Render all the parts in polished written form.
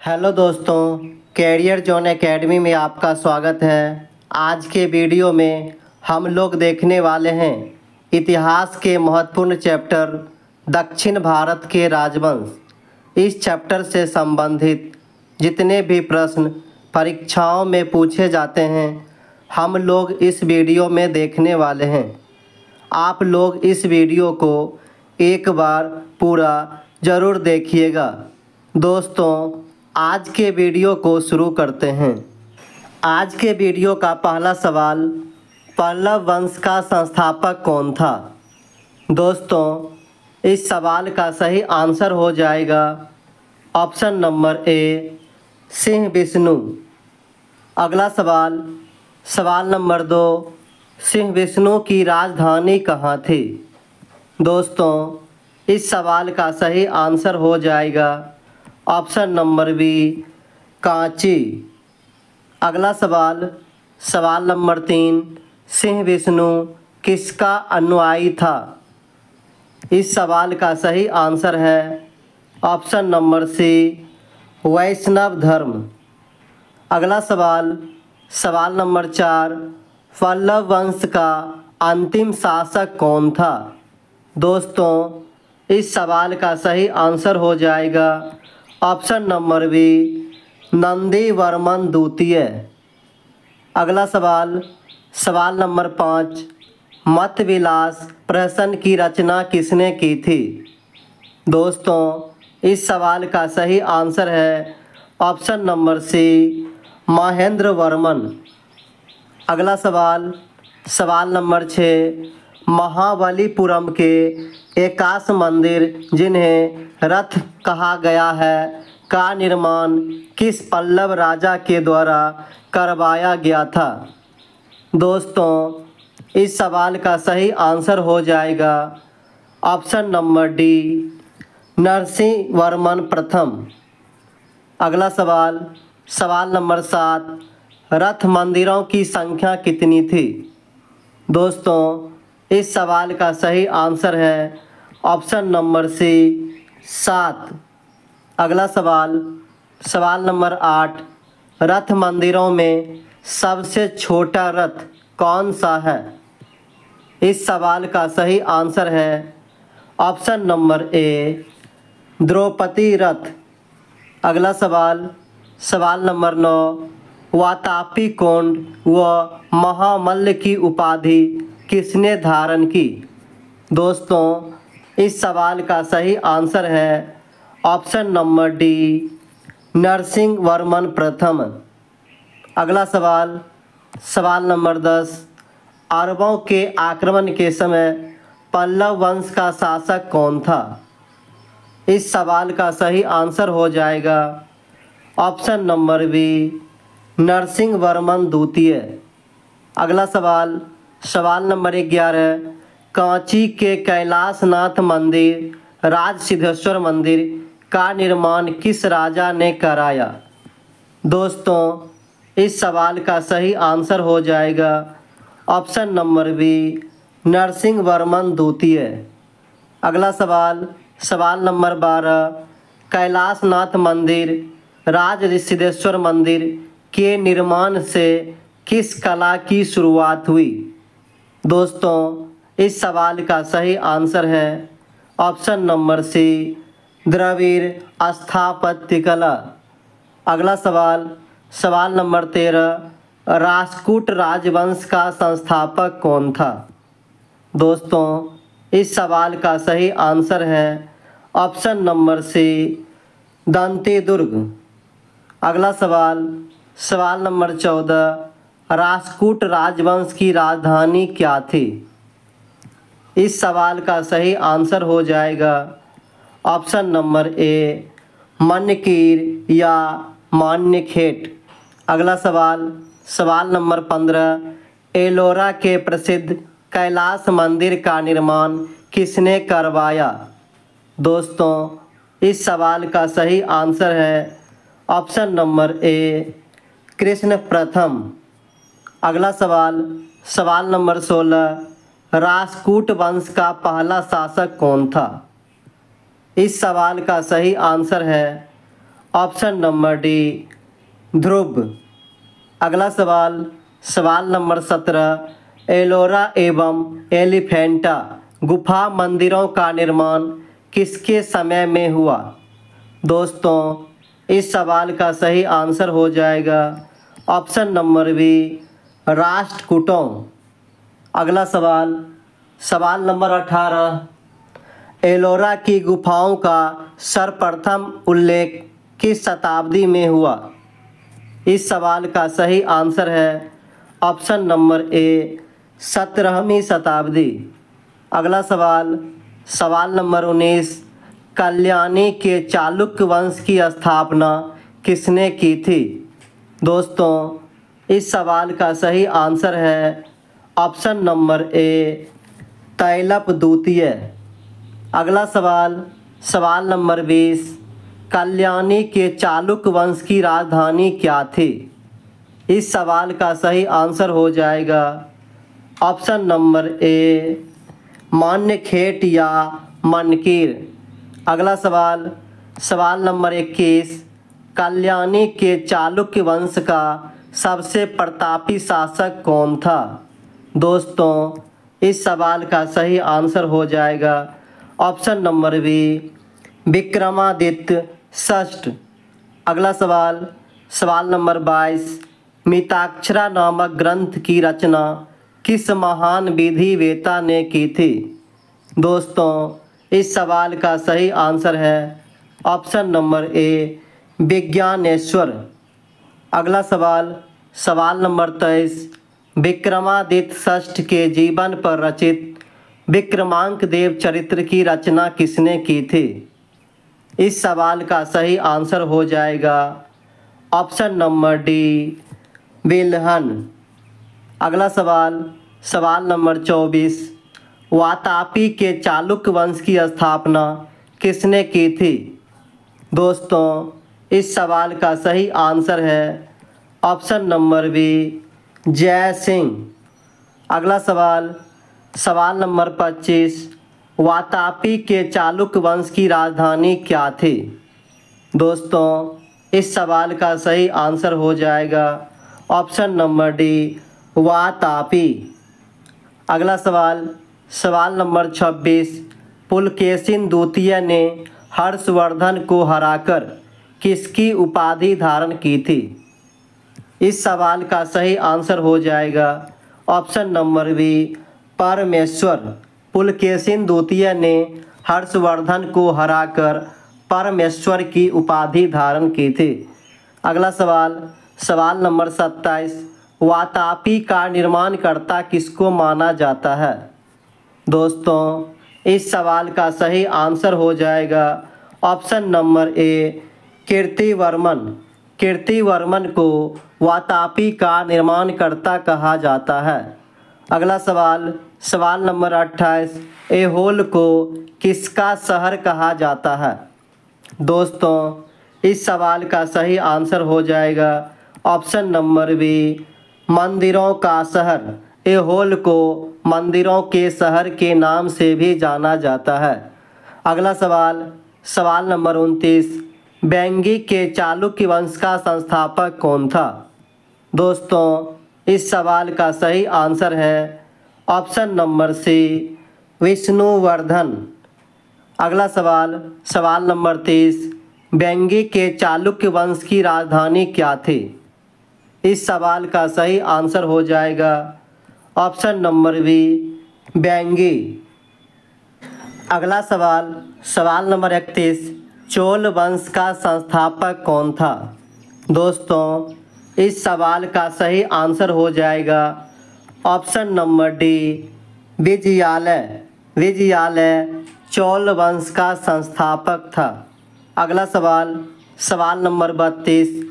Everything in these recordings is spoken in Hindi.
हेलो दोस्तों, कैरियर जोन एकेडमी में आपका स्वागत है। आज के वीडियो में हम लोग देखने वाले हैं इतिहास के महत्वपूर्ण चैप्टर दक्षिण भारत के राजवंश। इस चैप्टर से संबंधित जितने भी प्रश्न परीक्षाओं में पूछे जाते हैं हम लोग इस वीडियो में देखने वाले हैं। आप लोग इस वीडियो को एक बार पूरा ज़रूर देखिएगा। दोस्तों, आज के वीडियो को शुरू करते हैं। आज के वीडियो का पहला सवाल, पल्लव वंश का संस्थापक कौन था? दोस्तों, इस सवाल का सही आंसर हो जाएगा option number A, Singh Vishnu. अगला सवाल, सवाल नंबर 2, सिंह विष्णु की राजधानी कहाँ थी? दोस्तों, इस सवाल का सही आंसर हो जाएगा ऑप्शन नंबर बी, कांची। अगला सवाल, सवाल नंबर 3, सिंह विष्णु किसका अनुयायी था? इस सवाल का सही आंसर है ऑप्शन नंबर सी, वैष्णव धर्म। अगला सवाल, सवाल नंबर 4, पल्लव वंश का अंतिम शासक कौन था? दोस्तों, इस सवाल का सही आंसर हो जाएगा ऑप्शन नंबर बी, नंदीवर्मन द्वितीय। अगला सवाल, सवाल नंबर 5, मतविलास प्रहसन की रचना किसने की थी? दोस्तों, इस सवाल का सही आंसर है ऑप्शन नंबर सी, महेंद्रवर्मन। अगला सवाल, सवाल नंबर 6, महाबलीपुरम के एकाश मंदिर जिन्हें रथ कहा गया है का निर्माण किस पल्लव राजा के द्वारा करवाया गया था? दोस्तों, इस सवाल का सही आंसर हो जाएगा ऑप्शन नंबर डी, नरसिंहवर्मन प्रथम। अगला सवाल, सवाल नंबर 7, रथ मंदिरों की संख्या कितनी थी? दोस्तों, इस सवाल का सही आंसर है ऑप्शन नंबर सी, 7। अगला सवाल, सवाल नंबर 8, रथ मंदिरों में सबसे छोटा रथ कौन सा है? इस सवाल का सही आंसर है ऑप्शन नंबर ए, द्रौपदी रथ। अगला सवाल, सवाल नंबर 9, वातापी कोंड व महामल्ल की उपाधि किसने धारण की? दोस्तों, इस सवाल का सही आंसर है ऑप्शन नंबर डी, नरसिंहवर्मन प्रथम। अगला सवाल, सवाल नंबर 10, अरबों के आक्रमण के समय पल्लव वंश का शासक कौन था? इस सवाल का सही आंसर हो जाएगा ऑप्शन नंबर बी, नरसिंहवर्मन द्वितीय। अगला सवाल, सवाल नंबर 11, कांची के कैलाशनाथ मंदिर राज सिद्धेश्वर मंदिर का निर्माण किस राजा ने कराया? दोस्तों, इस सवाल का सही आंसर हो जाएगा ऑप्शन नंबर बी, नरसिंहवर्मन द्वितीय। अगला सवाल, सवाल नंबर 12, कैलाशनाथ मंदिर राज सिद्धेश्वर मंदिर के निर्माण से किस कला की शुरुआत हुई? दोस्तों, इस सवाल का सही आंसर है ऑप्शन नंबर सी, द्रविड़ स्थापत्य कला। अगला सवाल, सवाल नंबर 13, राष्ट्रकूट राजवंश का संस्थापक कौन था? दोस्तों, इस सवाल का सही आंसर है ऑप्शन नंबर सी, दंतीदुर्ग। अगला सवाल, सवाल नंबर 14, राष्ट्रकूट राजवंश की राजधानी क्या थी? इस सवाल का सही आंसर हो जाएगा ऑप्शन नंबर ए, मन्यकीर या मान्यखेट। अगला सवाल, सवाल नंबर 15, एलोरा के प्रसिद्ध कैलाश मंदिर का निर्माण किसने करवाया? दोस्तों, इस सवाल का सही आंसर है ऑप्शन नंबर ए, कृष्ण प्रथम। अगला सवाल, सवाल नंबर 16, राष्ट्रकूट वंश का पहला शासक कौन था? इस सवाल का सही आंसर है ऑप्शन नंबर डी ध्रुव। अगला सवाल, सवाल नंबर 17, एलोरा एवं एलिफेंटा गुफा मंदिरों का निर्माण किसके समय में हुआ? दोस्तों, इस सवाल का सही आंसर हो जाएगा ऑप्शन नंबर बी राष्ट्रकूटों। अगला सवाल, सवाल नंबर 18, एलोरा की गुफाओं का सर्वप्रथम उल्लेख किस शताब्दी में हुआ? इस सवाल का सही आंसर है ऑप्शन नंबर ए 17वीं शताब्दी। अगला सवाल, सवाल नंबर 19, कल्याणी के चालुक्य वंश की स्थापना किसने की थी? दोस्तों, इस सवाल का सही आंसर है ऑप्शन नंबर ए तैलप द्वितीय। अगला सवाल, सवाल नंबर 20, कल्याणी के चालुक्य वंश की राजधानी क्या थी? इस सवाल का सही आंसर हो जाएगा ऑप्शन नंबर ए मान्यखेट या मनकीर। अगला सवाल, सवाल नंबर 21, कल्याणी के चालुक्य वंश का सबसे प्रतापी शासक कौन था? दोस्तों, इस सवाल का सही आंसर हो जाएगा ऑप्शन नंबर बी विक्रमादित्य षष्ठ। अगला सवाल, सवाल नंबर 22, मिताक्षरा नामक ग्रंथ की रचना किस महान विधिवेता ने की थी? दोस्तों, इस सवाल का सही आंसर है ऑप्शन नंबर ए विज्ञानेश्वर। अगला सवाल, सवाल नंबर 23, विक्रमादित्य षष्ठ के जीवन पर रचित विक्रमांक देव चरित्र की रचना किसने की थी? इस सवाल का सही आंसर हो जाएगा ऑप्शन नंबर डी विल्हन। अगला सवाल, सवाल नंबर 24, वातापी के चालुक्य वंश की स्थापना किसने की थी? दोस्तों, इस सवाल का सही आंसर है ऑप्शन नंबर बी जय सिंह। अगला सवाल, सवाल नंबर 25, वातापी के चालुक्य वंश की राजधानी क्या थी? दोस्तों, इस सवाल का सही आंसर हो जाएगा ऑप्शन नंबर डी वातापी। अगला सवाल, सवाल नंबर 26, पुलकेशिन द्वितीय ने हर्षवर्धन को हराकर किसकी उपाधि धारण की थी? इस सवाल का सही आंसर हो जाएगा ऑप्शन नंबर बी परमेश्वर। पुलकेशिन द्वितीय ने हर्षवर्धन को हराकर परमेश्वर की उपाधि धारण की थी। अगला सवाल, सवाल नंबर 27, वातापी का निर्माणकर्ता किसको माना जाता है? दोस्तों, इस सवाल का सही आंसर हो जाएगा option number A Kirtivarman. Kirtivarman को वातापी का निर्माणकर्ता कहा जाता है। अगला सवाल, सवाल नंबर 28, ऐहोल को किसका शहर कहा जाता है? दोस्तों, इस सवाल का सही आंसर हो जाएगा ऑप्शन नंबर बी मंदिरों का शहर। ऐहोल को मंदिरों के शहर के नाम से भी जाना जाता है। अगला सवाल, सवाल नंबर 29, बेंगी के चालुक्य वंश का संस्थापक कौन था? दोस्तों, इस सवाल का सही आंसर है ऑप्शन नंबर सी विष्णुवर्धन। अगला सवाल, सवाल नंबर 30, बेंगी के चालुक्य वंश की राजधानी क्या थी? इस सवाल का सही आंसर हो जाएगा ऑप्शन नंबर बी बेंगी। अगला सवाल, सवाल नंबर 31, चोल वंश का संस्थापक कौन था? दोस्तों, इस सवाल का सही आंसर हो जाएगा option number D Vijayalaya. Vijayalaya Chola वंश का संस्थापक था। अगला सवाल, सवाल नंबर 32,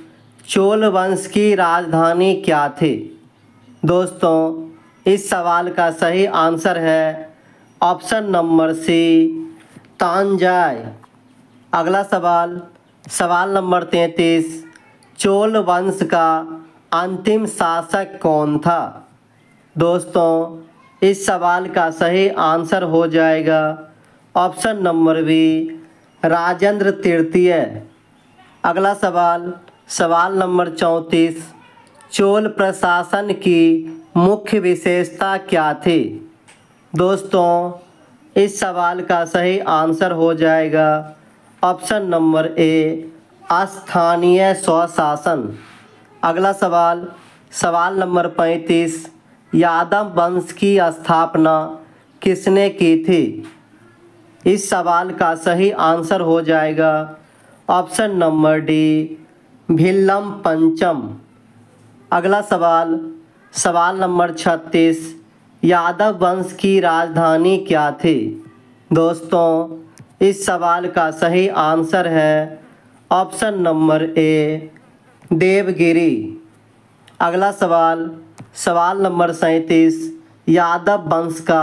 चोल वंश की राजधानी क्या थी? दोस्तों, इस सवाल का सही आंसर है ऑप्शन नंबर सी तांजाय। अगला सवाल, सवाल नंबर 33, चोल वंश का अंतिम शासक कौन था? दोस्तों, इस सवाल का सही आंसर हो जाएगा ऑप्शन नंबर बी राजेंद्र तृतीय। अगला सवाल, सवाल नंबर 34, चोल प्रशासन की मुख्य विशेषता क्या थी? दोस्तों, इस सवाल का सही आंसर हो जाएगा ऑप्शन नंबर ए, स्थानीय स्वशासन। अगला सवाल, सवाल नंबर 35, यादव वंश की स्थापना किसने की थी? इस सवाल का सही आंसर हो जाएगा ऑप्शन नंबर डी, भिल्लम पंचम। अगला सवाल, सवाल नंबर 36, यादव वंश की राजधानी क्या थी? दोस्तों, इस सवाल का सही आंसर है ऑप्शन नंबर ए, देवगिरी। अगला सवाल, सवाल नंबर 37, यादव वंश का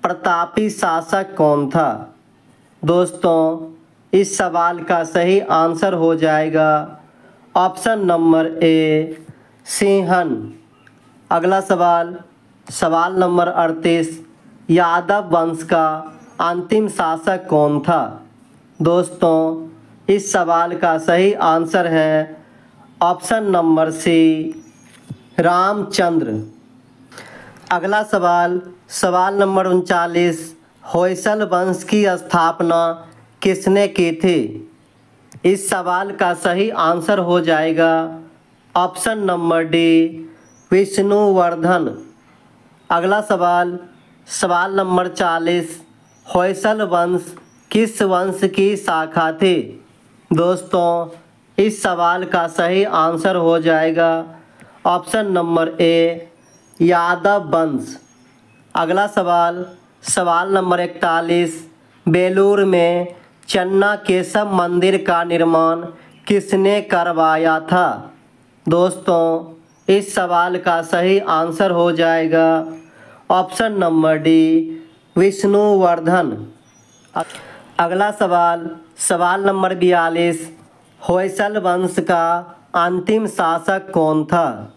प्रतापी शासक कौन था? दोस्तों, इस सवाल का सही आंसर हो जाएगा ऑप्शन नंबर ए, सिंहन। अगला सवाल, सवाल नंबर 38, यादव वंश का अंतिम शासक कौन था? दोस्तों, इस सवाल का सही आंसर है ऑप्शन नंबर सी, रामचंद्र। अगला सवाल, सवाल नंबर 39, होयसल वंश की स्थापना किसने की थी? इस सवाल का सही आंसर हो जाएगा ऑप्शन नंबर डी, विष्णुवर्धन। अगला सवाल, सवाल नंबर 40, होयसल वंश किस वंश की शाखा थी? दोस्तों, इस सवाल का सही आंसर हो जाएगा ऑप्शन नंबर ए, यादव वंश। अगला सवाल, सवाल नंबर 41, बेलूर में चन्ना केशव मंदिर का निर्माण किसने करवाया था? दोस्तों, इस सवाल का सही आंसर हो जाएगा ऑप्शन नंबर डी, विष्णुवर्धन। अगला सवाल, सवाल नंबर 42, होयसल वंश का अंतिम शासक कौन था?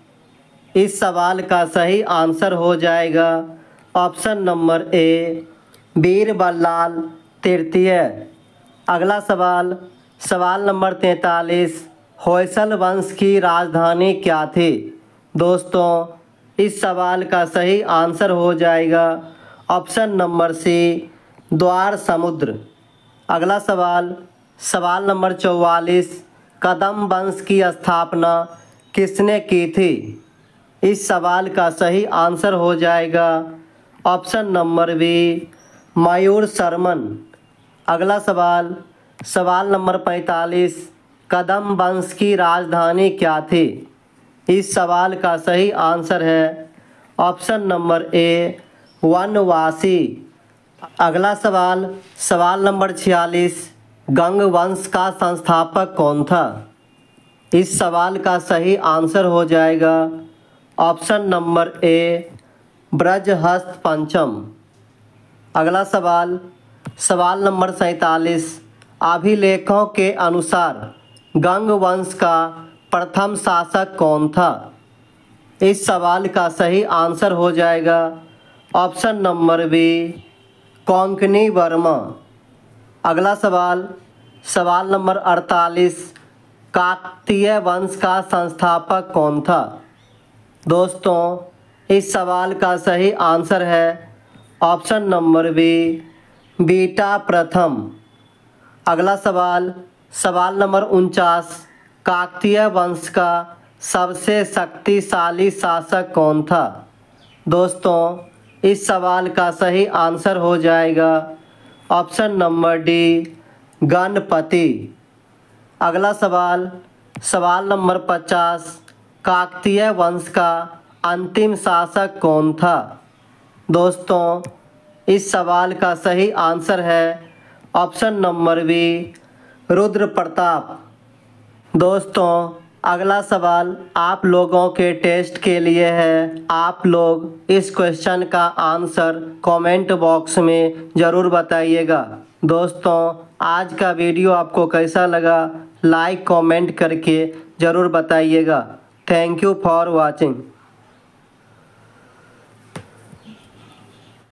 इस सवाल का सही आंसर हो जाएगा ऑप्शन नंबर ए, बीरबललाल तृतीय। अगला सवाल, सवाल नंबर 43, होयसल वंश की राजधानी क्या थी? दोस्तों, इस सवाल का सही आंसर हो जाएगा ऑप्शन नंबर सी, द्वार समुद्र। अगला सवाल, सवाल नंबर 44, कदम वंश की स्थापना किसने की थी? इस सवाल का सही आंसर हो जाएगा ऑप्शन नंबर बी, मयूर शर्मन। अगला सवाल, सवाल नंबर 45, कदम वंश की राजधानी क्या थी? इस सवाल का सही आंसर है ऑप्शन नंबर ए, वनवासी। अगला सवाल, सवाल नंबर 46, गंग वंश का संस्थापक कौन था? इस सवाल का सही आंसर हो जाएगा ऑप्शन नंबर ए, ब्रजहस्त पंचम। अगला सवाल, सवाल नंबर 47, अभिलेखों के अनुसार गंग वंश का प्रथम शासक कौन था? इस सवाल का सही आंसर हो जाएगा option number B, Konkani Varma. अगला सवाल, सवाल नंबर 48, काकतीय वंश का संस्थापक कौन था? दोस्तों, इस सवाल का सही आंसर है ऑप्शन नंबर बी, बीटा प्रथम। अगला सवाल, सवाल नंबर 49, काकतीय वंश का सबसे शक्तिशाली शासक कौन था? दोस्तों, इस सवाल का सही आंसर हो जाएगा ऑप्शन नंबर डी, गणपति। अगला सवाल, सवाल नंबर 50, काकतीय वंश का अंतिम शासक कौन था? दोस्तों, इस सवाल का सही आंसर है option number B, Rudra Pratap. दोस्तों, अगला सवाल आप लोगों के टेस्ट के लिए है। आप लोग इस क्वेश्चन का आंसर कमेंट बॉक्स में ज़रूर बताइएगा। दोस्तों, आज का वीडियो आपको कैसा लगा, लाइक कमेंट करके ज़रूर बताइएगा। Thank you for watching.